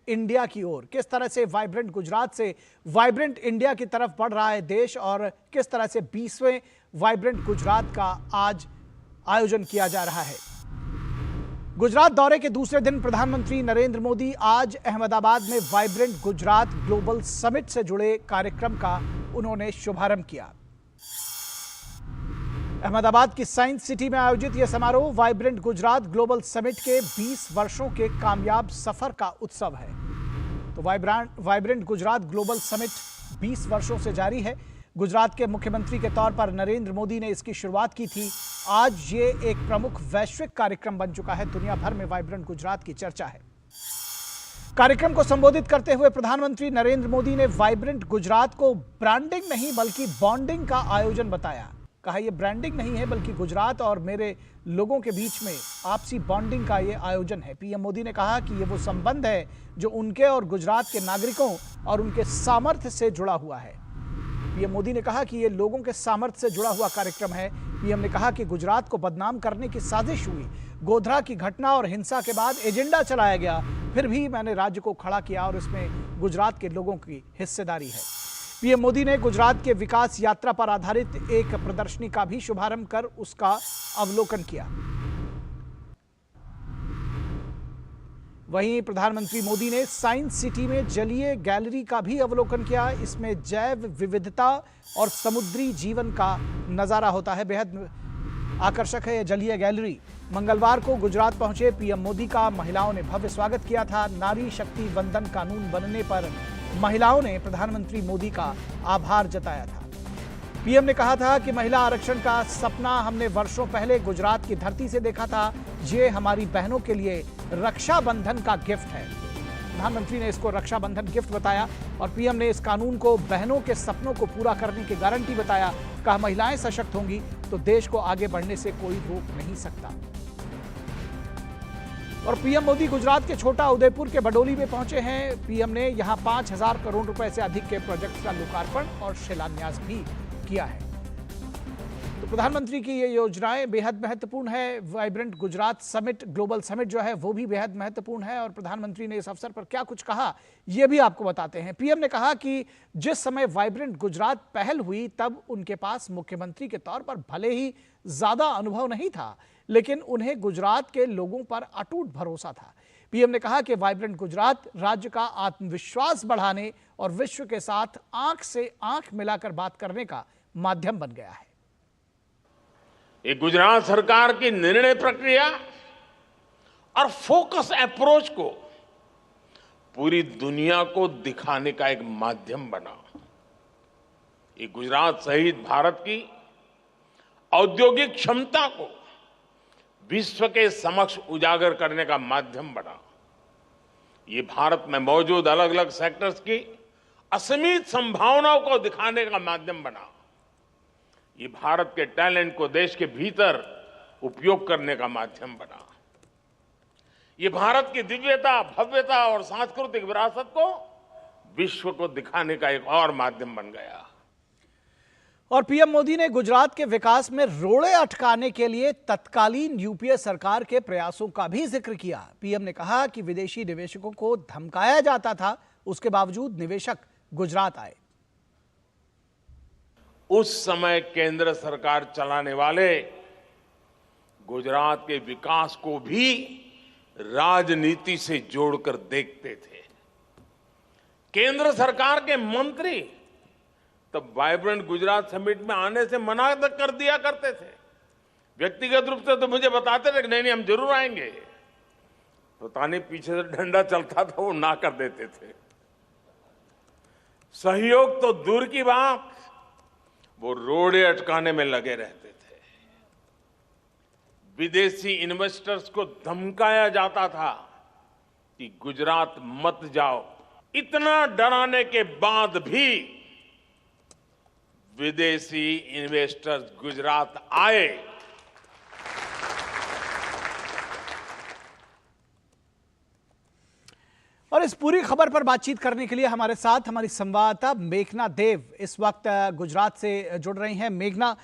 India की ओर, किस तरह से वाइब्रेंट गुजरात से वाइब्रेंट इंडिया की तरफ बढ़ रहा है देश और किस तरह से 20वें वाइब्रेंट गुजरात का आज आयोजन किया जा रहा है। गुजरात दौरे के दूसरे दिन प्रधानमंत्री नरेंद्र मोदी आज अहमदाबाद में वाइब्रेंट गुजरात ग्लोबल समिट से जुड़े कार्यक्रम का उन्होंने शुभारंभ किया। अहमदाबाद की साइंस सिटी में आयोजित यह समारोह वाइब्रेंट गुजरात ग्लोबल समिट के 20 वर्षों के कामयाब सफर का उत्सव है। तो वाइब्रेंट गुजरात ग्लोबल समिट 20 वर्षों से जारी है। गुजरात के मुख्यमंत्री के तौर पर नरेंद्र मोदी ने इसकी शुरुआत की थी। आज ये एक प्रमुख वैश्विक कार्यक्रम बन चुका है। दुनिया भर में वाइब्रेंट गुजरात की चर्चा है। कार्यक्रम को संबोधित करते हुए प्रधानमंत्री नरेंद्र मोदी ने वाइब्रेंट गुजरात को ब्रांडिंग नहीं बल्कि बॉन्डिंग का आयोजन बताया। कहा यह ब्रांडिंग नहीं है बल्कि गुजरात और मेरे लोगों के बीच में आपसी बॉन्डिंग का यह आयोजन है। पीएम मोदी ने कहा कि यह वो संबंध है जो उनके और गुजरात के नागरिकों और उनके सामर्थ्य से जुड़ा हुआ है। पीएम मोदी ने कहा कि यह लोगों के सामर्थ्य से जुड़ा हुआ कार्यक्रम है। पीएम ने कहा कि गुजरात को बदनाम करने की साजिश हुई। गोधरा की घटना और हिंसा के बाद एजेंडा चलाया गया, फिर भी मैंने राज्य को खड़ा किया और इसमें गुजरात के लोगों की हिस्सेदारी है। पीएम मोदी ने गुजरात के विकास यात्रा पर आधारित एक प्रदर्शनी का भी शुभारंभ कर उसका अवलोकन किया। वहीं प्रधानमंत्री मोदी ने साइंस सिटी में जलीय गैलरी का भी अवलोकन किया। इसमें जैव विविधता और समुद्री जीवन का नजारा होता है। बेहद आकर्षक है यह जलीय गैलरी। मंगलवार को गुजरात पहुंचे पीएम मोदी का महिलाओं ने भव्य स्वागत किया था। नारी शक्ति वंदन कानून बनने पर महिलाओं ने प्रधानमंत्री मोदी का आभार जताया था। पीएम ने कहा था कि महिला आरक्षण का सपना हमने वर्षों पहले गुजरात की धरती से देखा था। ये हमारी बहनों के लिए रक्षाबंधन का गिफ्ट है। प्रधानमंत्री ने इसको रक्षाबंधन गिफ्ट बताया और पीएम ने इस कानून को बहनों के सपनों को पूरा करने की गारंटी बताया। कहा महिलाएं सशक्त होंगी तो देश को आगे बढ़ने से कोई रोक नहीं सकता। और पीएम मोदी गुजरात के छोटा उदयपुर के बडोली में पहुंचे हैं। पीएम ने यहां 5,000 करोड़ रुपए से अधिक के प्रोजेक्ट का लोकार्पण और शिलान्यास भी किया है। तो प्रधानमंत्री की ये योजनाएं बेहद महत्वपूर्ण है। Vibrant Gujarat summit global summit जो है वो भी बेहद महत्वपूर्ण है और प्रधानमंत्री ने इस अवसर पर क्या कुछ कहा ये भी आपको बताते हैं। पीएम ने कहा कि जिस समय वाइब्रेंट गुजरात पहल हुई तब उनके पास मुख्यमंत्री के तौर पर भले ही ज्यादा अनुभव नहीं था, लेकिन उन्हें गुजरात के लोगों पर अटूट भरोसा था। पीएम ने कहा कि वाइब्रेंट गुजरात राज्य का आत्मविश्वास बढ़ाने और विश्व के साथ आंख से आंख मिलाकर बात करने का माध्यम बन गया है। ये गुजरात सरकार की निर्णय प्रक्रिया और फोकस अप्रोच को पूरी दुनिया को दिखाने का एक माध्यम बना। ये गुजरात सहित भारत की औद्योगिक क्षमता को विश्व के समक्ष उजागर करने का माध्यम बना। ये भारत में मौजूद अलग अलग सेक्टर्स की असीमित संभावनाओं को दिखाने का माध्यम बना। ये भारत के टैलेंट को देश के भीतर उपयोग करने का माध्यम बना। ये भारत की दिव्यता, भव्यता और सांस्कृतिक विरासत को विश्व को दिखाने का एक और माध्यम बन गया। और पीएम मोदी ने गुजरात के विकास में रोड़े अटकाने के लिए तत्कालीन यूपीए सरकार के प्रयासों का भी जिक्र किया। पीएम ने कहा कि विदेशी निवेशकों को धमकाया जाता था, उसके बावजूद निवेशक गुजरात आए। उस समय केंद्र सरकार चलाने वाले गुजरात के विकास को भी राजनीति से जोड़कर देखते थे। केंद्र सरकार के मंत्री तब वाइब्रेंट गुजरात समिट में आने से मना कर दिया करते थे। व्यक्तिगत रूप से तो मुझे बताते थे कि नहीं हम जरूर आएंगे। पता नहीं पीछे से डंडा चलता था, वो ना कर देते थे। सहयोग तो दूर की बात, वो रोड़े अटकाने में लगे रहते थे। विदेशी इन्वेस्टर्स को धमकाया जाता था कि गुजरात मत जाओ। इतना डराने के बाद भी विदेशी इन्वेस्टर्स गुजरात आए। और इस पूरी खबर पर बातचीत करने के लिए हमारे साथ हमारी संवाददाता मेघना देव इस वक्त गुजरात से जुड़ रही हैं। मेघना,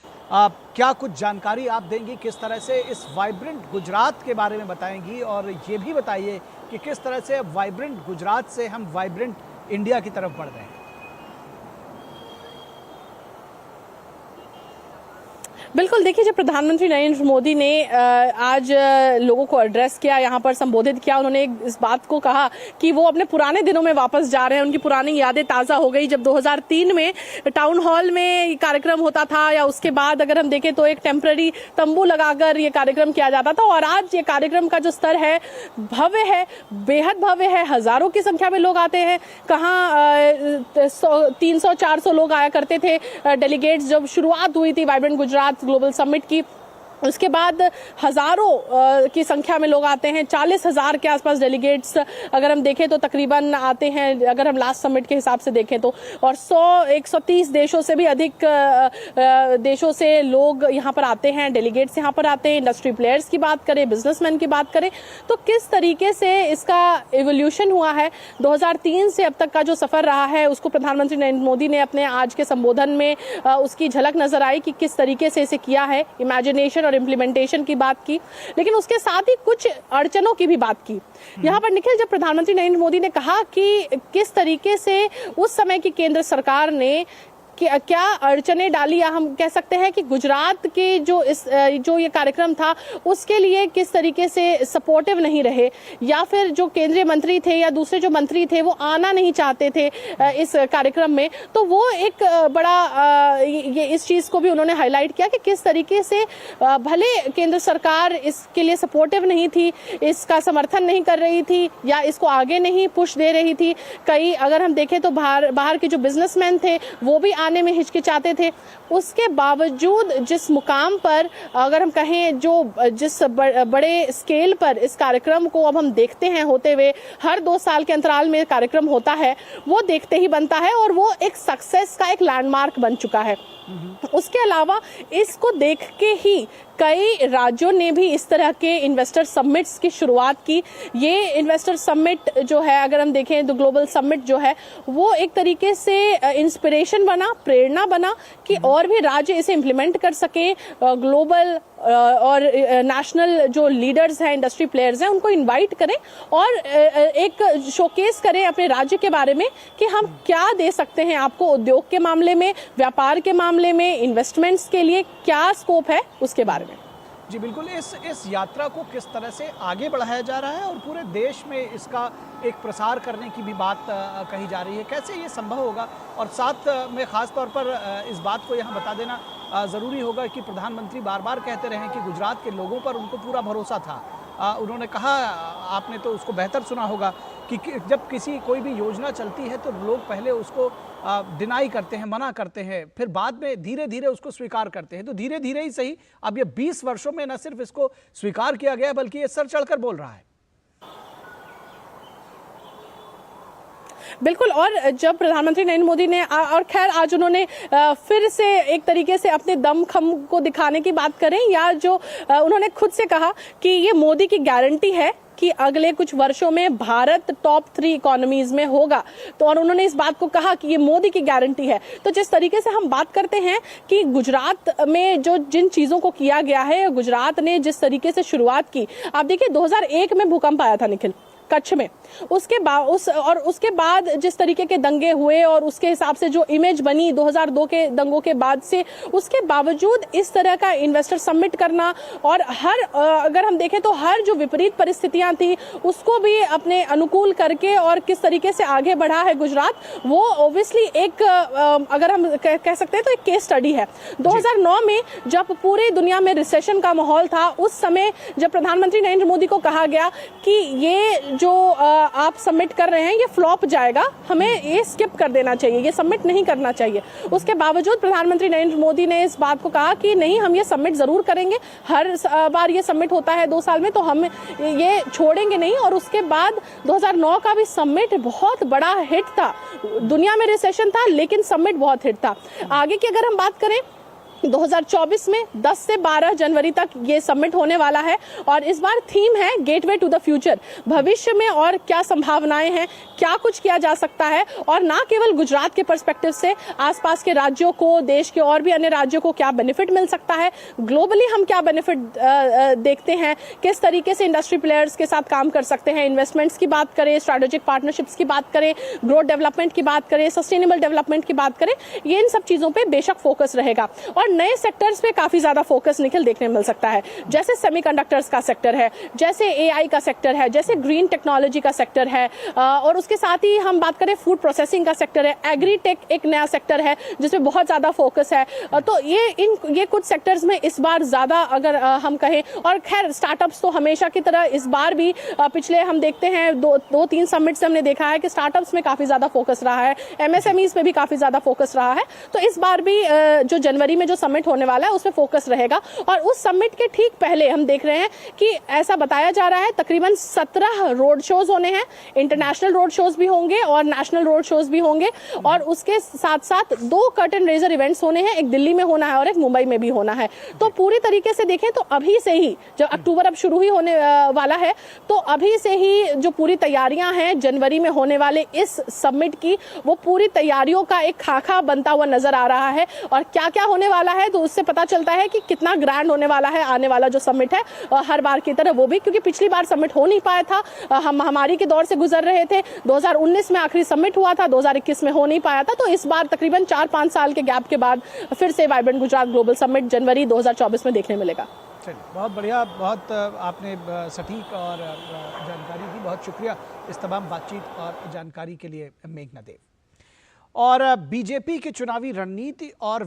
क्या कुछ जानकारी आप देंगी, किस तरह से इस वाइब्रेंट गुजरात के बारे में बताएंगी, और ये भी बताइए कि किस तरह से वाइब्रेंट गुजरात से हम वाइब्रेंट इंडिया की तरफ बढ़ रहे हैं। बिल्कुल, देखिए, जब प्रधानमंत्री नरेंद्र मोदी ने आज लोगों को एड्रेस किया, यहाँ पर संबोधित किया, उन्होंने इस बात को कहा कि वो अपने पुराने दिनों में वापस जा रहे हैं। उनकी पुरानी यादें ताज़ा हो गई, जब 2003 में टाउन हॉल में कार्यक्रम होता था, या उसके बाद अगर हम देखें तो एक टेम्पररी तंबू लगाकर ये कार्यक्रम किया जाता था। और आज ये कार्यक्रम का जो स्तर है, भव्य है, बेहद भव्य है। हजारों की संख्या में लोग आते हैं। कहाँ 300-400 लोग आया करते थे डेलीगेट्स जब शुरुआत हुई थी वाइब्रेंट गुजरात ग्लोबल समिट की। उसके बाद हजारों की संख्या में लोग आते हैं। 40,000 के आसपास डेलीगेट्स अगर हम देखें तो तकरीबन आते हैं, अगर हम लास्ट समिट के हिसाब से देखें तो। और 130 देशों से भी अधिक देशों से लोग यहाँ पर आते हैं, डेलीगेट्स यहाँ पर आते हैं। इंडस्ट्री प्लेयर्स की बात करें, बिजनेसमैन की बात करें, तो किस तरीके से इसका इवोल्यूशन हुआ है, 2003 से अब तक का जो सफर रहा है, उसको प्रधानमंत्री नरेंद्र मोदी ने अपने आज के संबोधन में उसकी झलक नजर आई कि किस तरीके से इसे किया है। इमेजिनेशन और इम्प्लीमेंटेशन की बात की, लेकिन उसके साथ ही कुछ अड़चनों की भी बात की। यहाँ पर निखिल, जब प्रधानमंत्री नरेंद्र मोदी ने कहा कि किस तरीके से उस समय की केंद्र सरकार ने क्या अड़चने डाली, या हम कह सकते हैं कि गुजरात के जो ये कार्यक्रम था उसके लिए किस तरीके से सपोर्टिव नहीं रहे, या फिर जो केंद्रीय मंत्री थे या दूसरे जो मंत्री थे वो आना नहीं चाहते थे इस कार्यक्रम में, तो वो एक बड़ा ये इस चीज को भी उन्होंने हाईलाइट किया कि किस तरीके से भले केंद्र सरकार इसके लिए सपोर्टिव नहीं थी, इसका समर्थन नहीं कर रही थी, या इसको आगे नहीं पुश दे रही थी। कई अगर हम देखें तो बाहर के जो बिजनेसमैन थे वो भी आने में हिचकिचाते थे। उसके बावजूद जिस मुकाम पर, अगर हम कहें जिस बड़े स्केल पर इस कार्यक्रम को अब हम देखते हैं होते हुए, हर 2 साल के अंतराल में कार्यक्रम होता है, वो देखते ही बनता है और वो एक सक्सेस का एक लैंडमार्क बन चुका है। उसके अलावा इसको देख के ही कई राज्यों ने भी इस तरह के इन्वेस्टर समिट्स की शुरुआत की। ये इन्वेस्टर समिट जो है, अगर हम देखें तो ग्लोबल समिट जो है, वो एक तरीके से इंस्पिरेशन बना, प्रेरणा बना कि और भी राज्य इसे इम्प्लीमेंट कर सके। ग्लोबल और नेशनल जो लीडर्स हैं, इंडस्ट्री प्लेयर्स हैं, उनको इनवाइट करें और एक शोकेस करें अपने राज्य के बारे में कि हम क्या दे सकते हैं आपको उद्योग के मामले में, व्यापार के मामले में, इन्वेस्टमेंट्स के लिए क्या स्कोप है उसके बारे में। जी बिल्कुल, इस यात्रा को किस तरह से आगे बढ़ाया जा रहा है और पूरे देश में इसका एक प्रसार करने की भी बात कही जा रही है, कैसे ये संभव होगा? और साथ में ख़ास तौर पर इस बात को यहाँ बता देना ज़रूरी होगा कि प्रधानमंत्री बार बार कहते रहे कि गुजरात के लोगों पर उनको पूरा भरोसा था। उन्होंने कहा, आपने तो उसको बेहतर सुना होगा, कि जब कोई भी योजना चलती है तो लोग पहले उसको डिनाई करते हैं, मना करते हैं, फिर बाद में धीरे धीरे उसको स्वीकार करते हैं। तो धीरे धीरे ही सही, अब ये 20 वर्षों में न सिर्फ इसको स्वीकार किया गया बल्कि ये सर चढ़कर बोल रहा है। बिल्कुल, और जब प्रधानमंत्री नरेंद्र मोदी ने और खैर आज उन्होंने फिर से एक तरीके से अपने दमखम को दिखाने की बात करें, या जो उन्होंने खुद से कहा कि ये मोदी की गारंटी है कि अगले कुछ वर्षों में भारत टॉप 3 इकोनॉमीज में होगा। तो और उन्होंने इस बात को कहा कि ये मोदी की गारंटी है। तो जिस तरीके से हम बात करते हैं कि गुजरात में जिन चीजों को किया गया है, गुजरात ने जिस तरीके से शुरुआत की, आप देखिए 2001 में भूकंप आया था निखिल कच्छ में, उसके बाद जिस तरीके के दंगे हुए और उसके हिसाब से जो इमेज बनी 2002 के दंगों के बाद से, उसके बावजूद इस तरह का इन्वेस्टर समिट करना, और अगर हम देखें तो हर जो विपरीत परिस्थितियां थी उसको भी अपने अनुकूल करके और किस तरीके से आगे बढ़ा है गुजरात, वो ऑब्वियसली एक अगर हम कह सकते हैं तो एक केस स्टडी है। 2009 में जब पूरी दुनिया में रिसेशन का माहौल था, उस समय जब प्रधानमंत्री नरेंद्र मोदी को कहा गया कि ये जो आप सबमिट कर रहे हैं ये फ्लॉप जाएगा, हमें ये स्किप कर देना चाहिए, ये सबमिट नहीं करना चाहिए। उसके बावजूद प्रधानमंत्री नरेंद्र मोदी ने इस बात को कहा कि नहीं, हम ये सबमिट जरूर करेंगे, हर बार ये सबमिट होता है 2 साल में, तो हम ये छोड़ेंगे नहीं। और उसके बाद 2009 का भी सबमिट बहुत बड़ा हिट था। दुनिया में रिसेशन था लेकिन सबमिट बहुत हिट था। आगे की अगर हम बात करें 2024 में 10 से 12 जनवरी तक ये समिट होने वाला है और इस बार थीम है गेटवे टू द फ्यूचर। भविष्य में और क्या संभावनाएं हैं, क्या कुछ किया जा सकता है और ना केवल गुजरात के पर्सपेक्टिव से आसपास के राज्यों को, देश के और भी अन्य राज्यों को क्या बेनिफिट मिल सकता है, ग्लोबली हम क्या बेनिफिट देखते हैं, किस तरीके से इंडस्ट्री प्लेयर्स के साथ काम कर सकते हैं, इन्वेस्टमेंट्स की बात करें, स्ट्रेटेजिक पार्टनरशिप्स की बात करें, ग्रोथ डेवलपमेंट की बात करें, सस्टेनेबल डेवलपमेंट की बात करें, ये इन सब चीजों पर बेशक फोकस रहेगा। और नए सेक्टर्स पे काफी ज्यादा फोकस निखिल देखने मिल सकता है, जैसे सेमीकंडक्टर्स का सेक्टर है, जैसे एआई का सेक्टर है, जैसे ग्रीन टेक्नोलॉजी का सेक्टर है और उसके साथ ही हम बात करें फूड प्रोसेसिंग का सेक्टर है, एग्रीटेक एक नया सेक्टर है जिसमें बहुत ज्यादा फोकस है। तो ये कुछ सेक्टर्स में इस बार ज्यादा अगर हम कहें, और खैर स्टार्टअप्स तो हमेशा की तरह इस बार भी पिछले हम देखते हैं दो तीन समिट से हमने देखा है कि स्टार्टअप्स में काफी ज्यादा फोकस रहा है, एमएसएमईज पे भी काफी ज्यादा फोकस रहा है। तो इस बार भी जो जनवरी में जो समिट होने वाला है उसमें फोकस रहेगा और उस समिट के ठीक पहले हम देख रहे हैं कि ऐसा बताया जा रहा है तकरीबन 17 रोड शोज होने हैं, इंटरनेशनल रोड शोज भी होंगे और नेशनल रोड शोज भी होंगे और उसके साथ साथ 2 कर्टन रेजर इवेंट्स होने हैं, एक दिल्ली में होना है और एक मुंबई में भी होना है। तो पूरी तरीके से देखें तो अभी से ही, जब अक्टूबर अब शुरू ही होने वाला है, तो अभी से ही जो पूरी तैयारियां हैं जनवरी में होने वाले इस समिट की, वो पूरी तैयारियों का एक खाका बनता हुआ नजर आ रहा है। और क्या क्या होने वाला है तो उससे पता चलता है कि कितना ग्रैंड होने वाला है आने वाला जो समिट है हर बार की तरह वो भी, क्योंकि पिछली बार समिट हो नहीं पाया था, हम महामारी के दौर से गुजर रहे थे, 2019 में आखिरी समिट हुआ था, 2021 में हो नहीं पाया था। तो इस बार तकरीबन 4-5 साल के गैप के बाद फिर से वाइब्रेंट गुजरात ग्लोबल समिट जनवरी 2024 में देखने मिलेगा। चलिए, बहुत बढ़िया, बहुत आपने सटीक और जानकारी दी, बहुत शुक्रिया इस तमाम बातचीत और जानकारी के लिए मेघना देव। और बीजेपी की चुनावी रणनीति और